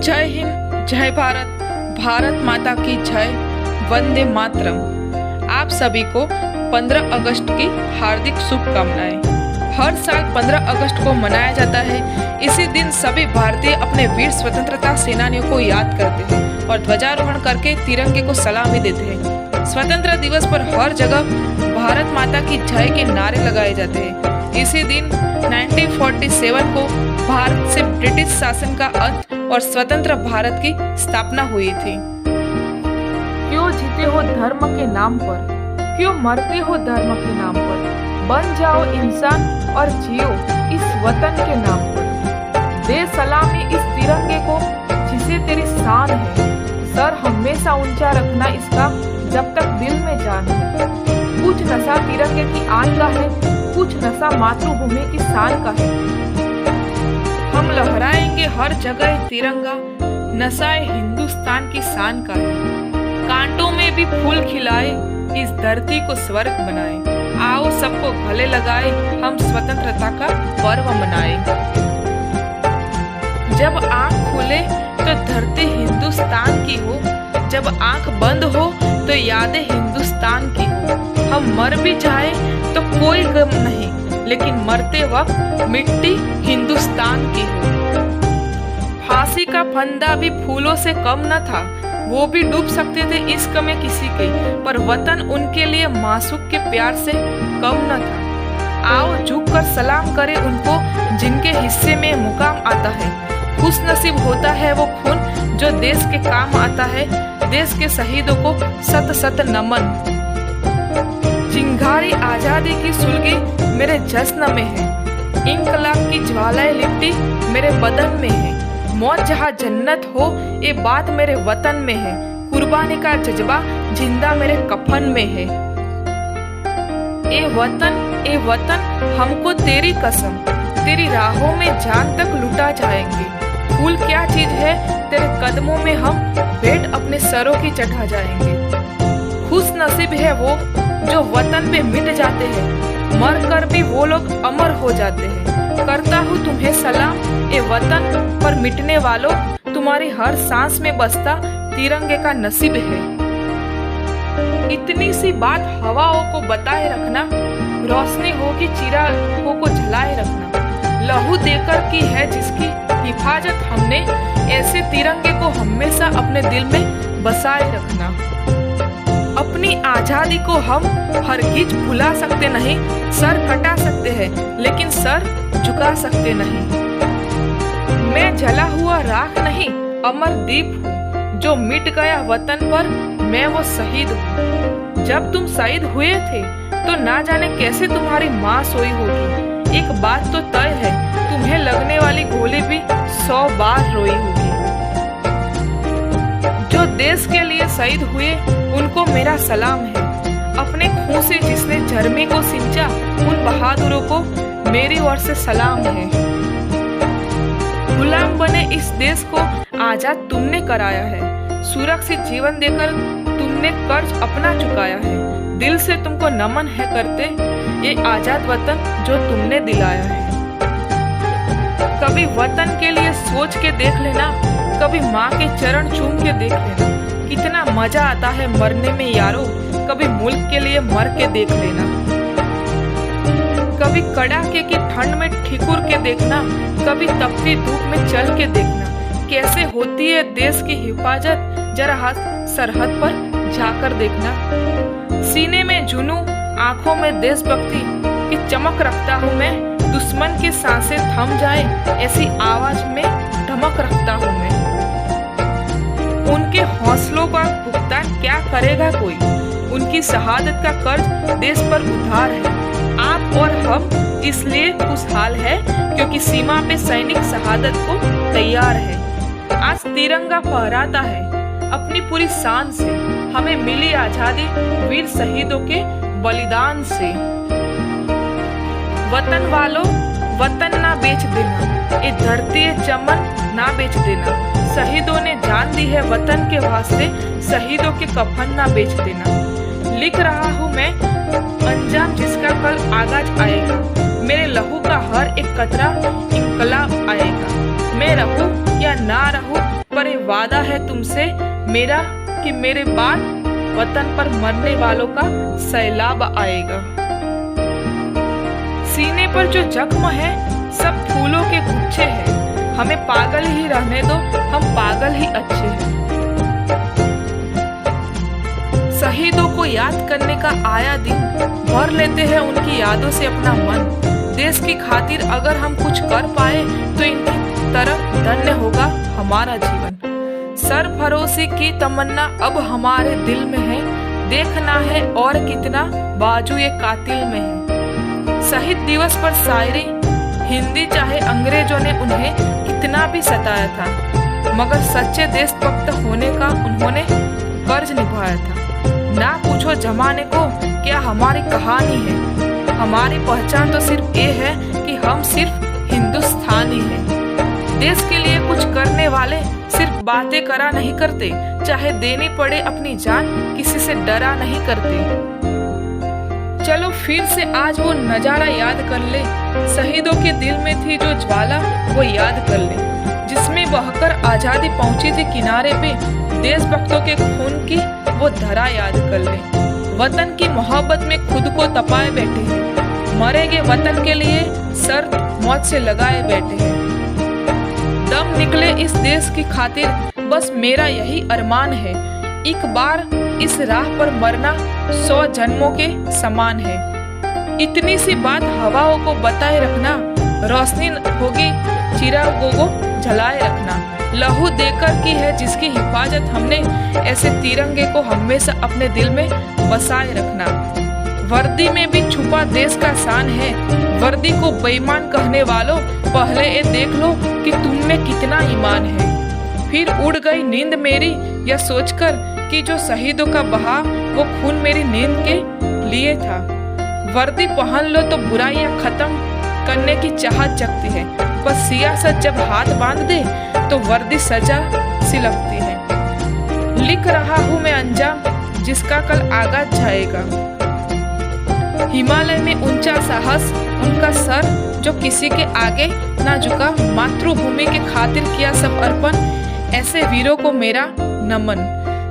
जय हिंद, जय भारत, भारत माता की जय, वंदे मातरम। आप सभी को 15 अगस्त की हार्दिक शुभकामनाएं। हर साल 15 अगस्त को मनाया जाता है। इसी दिन सभी भारतीय अपने वीर स्वतंत्रता सेनानियों को याद करते हैं और ध्वजारोहण करके तिरंगे को सलामी देते हैं। स्वतंत्रता दिवस पर हर जगह भारत माता की जय के नारे लगाए जाते हैं। इसी दिन 1947 को भारत से ब्रिटिश शासन का अंत और स्वतंत्र भारत की स्थापना हुई थी। क्यों जीते हो धर्म के नाम पर, क्यों मरते हो धर्म के नाम पर, बन जाओ इंसान और जियो इस वतन के नाम पर। दे सलामी इस तिरंगे को जिसे तेरी शान है, सर हमेशा ऊंचा रखना इसका जब तक दिल में जान है। कुछ नशा तिरंगे की आन का है, कुछ नशा मातृभूमि की शान का है। हम लहराएंगे हर जगह तिरंगा, नशाए हिंदुस्तान की शान का है। कांटों में भी फूल खिलाए, इस धरती को स्वर्ग बनाए। आओ सबको गले लगाए, हम स्वतंत्रता का पर्व मनाए। जब आंख खुले तो धरती हिंदुस्तान की हो, जब आंख बंद हो तो यादें हिंदुस्तान की हो। हम मर भी जाए तो कोई गम नहीं, लेकिन मरते वक्त मिट्टी हिंदुस्तान की हो। फांसी का फंदा भी फूलों से कम न था, वो भी डूब सकते थे इश्क में किसी के, पर वतन उनके लिए मासूक के प्यार से कम न था। आओ झुककर सलाम करें उनको जिनके हिस्से में मुकाम आता है। खुश नसीब होता है वो खून जो देश के काम आता है। देश के शहीदों को सत सत नमन। चिंगारी आजादी की सुलगी मेरे जश्न में है, इंकलाब की ज्वालाएं लिपटी मेरे बदन में है। मौत जहाँ जन्नत हो ये बात मेरे वतन में है, कुर्बानी का जज्बा जिंदा मेरे कफन में है। ए वतन हमको तेरी कसम, तेरी राहों में जान तक लुटा जाएंगे। फूल क्या चीज है तेरे कदमों में, हम भेंट अपने सरों की चढ़ा जाएंगे। खुश नसीब है वो जो वतन पे मिट जाते हैं, मर कर भी वो लोग अमर हो जाते हैं। करता हूँ तुम्हें सलाम ए वतन, पर मिटने वालों तुम्हारी हर सांस में बसता तिरंगे का नसीब है। इतनी सी बात हवाओं को बताए रखना, रोशनी होगी चिरागों को जलाए रखना। लहू देकर की है जिसकी हिफाजत हमने, ऐसे तिरंगे को हमेशा अपने दिल में बसाए रखना। अपनी आजादी को हम हरगिज भुला सकते नहीं, सर कटा सकते हैं लेकिन सर झुका सकते नहीं। मैं जला हुआ राख नहीं, अमर दीप हूँ, जो मिट गया वतन पर मैं वो शहीद हूँ। जब तुम शहीद हुए थे तो ना जाने कैसे तुम्हारी माँ सोई होगी। एक बात तो तय है, तुम्हें लगने वाली गोली भी 100 बार रोई होगी। जो देश के लिए शहीद हुए उनको मेरा सलाम है। अपने खून से जिसने झरमे को सिंचा, उन बहादुरों को मेरी ओर से सलाम है। गुलाम बने इस देश को आजाद तुमने कराया है, सुरक्षित जीवन देकर तुमने कर्ज अपना चुकाया है। दिल से तुमको नमन है करते ये आजाद वतन जो तुमने दिलाया है। कभी वतन के लिए सोच के देख लेना, कभी माँ के चरण चूम के देख लेना। कितना मजा आता है मरने में यारो, कभी मुल्क के लिए मर के देख लेना। कभी कड़ाके की ठंड में ठिकुर के देखना, कभी तपती धूप में चल के देखना। कैसे होती है देश की हिफाजत, जरा हाथ सरहद पर जाकर देखना। सीने में जुनू, आंखों में देशभक्ति की चमक रखता हूँ मैं। दुश्मन की सांसें थम जाए ऐसी आवाज में धमक रखता हूँ मैं। उनके हौसलों का भुगतान क्या करेगा कोई, उनकी शहादत का कर्ज देश पर उधार है। आप और हम इसलिए खुशहाल है क्योंकि सीमा पे सैनिक शहादत को तैयार है। आज तिरंगा फहराता है अपनी पूरी शान से, हमें मिली आजादी वीर शहीदों के बलिदान से। वतन वालों वतन ना बेच देना, ये धरती चमन ना बेच देना। शहीदों ने जान दी है वतन के वास्ते, शहीदों के कफन ना बेच देना। लिख रहा हूँ मैं अंजाम जिसका कल आगाज आएगा, मेरे लहू का हर एक कतरा इंकलाब आएगा। मैं रहूं या ना रहूं पर वादा है तुमसे मेरा कि मेरे बाद वतन पर मरने वालों का सैलाब आएगा। सीने पर जो जख्म है सब फूलों के गुच्छे हैं। हमें पागल ही रहने दो, हम पागल ही अच्छे हैं। शहीदों को याद करने का आया दिन, भर लेते हैं उनकी यादों से अपना मन। देश की खातिर अगर हम कुछ कर पाए तो इनकी तरह धन्य होगा हमारा जीवन। सरफरोशी की तमन्ना अब हमारे दिल में है, देखना है और कितना बाजू ये कातिल में है। शहीद दिवस पर शायरी हिंदी चाहे अंग्रेजों ने उन्हें कितना भी सताया था, मगर सच्चे देशभक्त होने का उन्होंने कर्ज निभाया था। ना पूछो जमाने को क्या हमारी कहानी है, हमारी पहचान तो सिर्फ ये है कि हम सिर्फ हिंदुस्तानी हैं। देश के लिए कुछ करने वाले सिर्फ बातें करा नहीं करते, चाहे देनी पड़े अपनी जान किसी से डरा नहीं करते। चलो फिर से आज वो नजारा याद कर ले, शहीदों के दिल में थी जो ज्वाला वो याद कर ले, जिसमें बहकर आजादी पहुंची थी किनारे पे। देशभक्तों के खून की वो धरा याद कर ले, वतन की मोहब्बत में खुद को तपाए बैठे हैं, मरेंगे वतन के लिए शर्त मौत से लगाए बैठे हैं। दम निकले इस देश की खातिर बस मेरा यही अरमान है, एक बार इस राह पर मरना 100 जन्मों के समान है। इतनी सी बात हवाओं को बताए रखना, रोशनी होगी चिरागों को जलाए रखना। लहू देकर की है जिसकी हिफाजत हमने, ऐसे तिरंगे को हमेशा अपने दिल में बसाए रखना। वर्दी में भी छुपा देश का शान है, वर्दी को बेईमान कहने वालों पहले ये देख लो कि तुम में कितना ईमान है। फिर उड़ गई नींद मेरी यह सोचकर कि जो शहीदों का बहा वो खून मेरी नींद के लिए था। वर्दी पहन लो तो बुराइयां खत्म करने की चाहत जगती है, बस सियासत जब हाथ बांध दे तो वर्दी सजा सी लगती है। लिख रहा हूँ मैं अंजाम जिसका कल आगाज जाएगा। हिमालय में ऊंचा साहस उनका सर जो किसी के आगे ना झुका, मातृभूमि के खातिर किया सब अर्पण, ऐसे वीरों को मेरा नमन।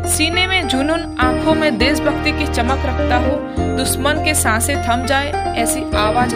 सीने में जुनून आंखों में देशभक्ति की चमक रखता हूँ, दुश्मन के सांसें थम जाए ऐसी आवाज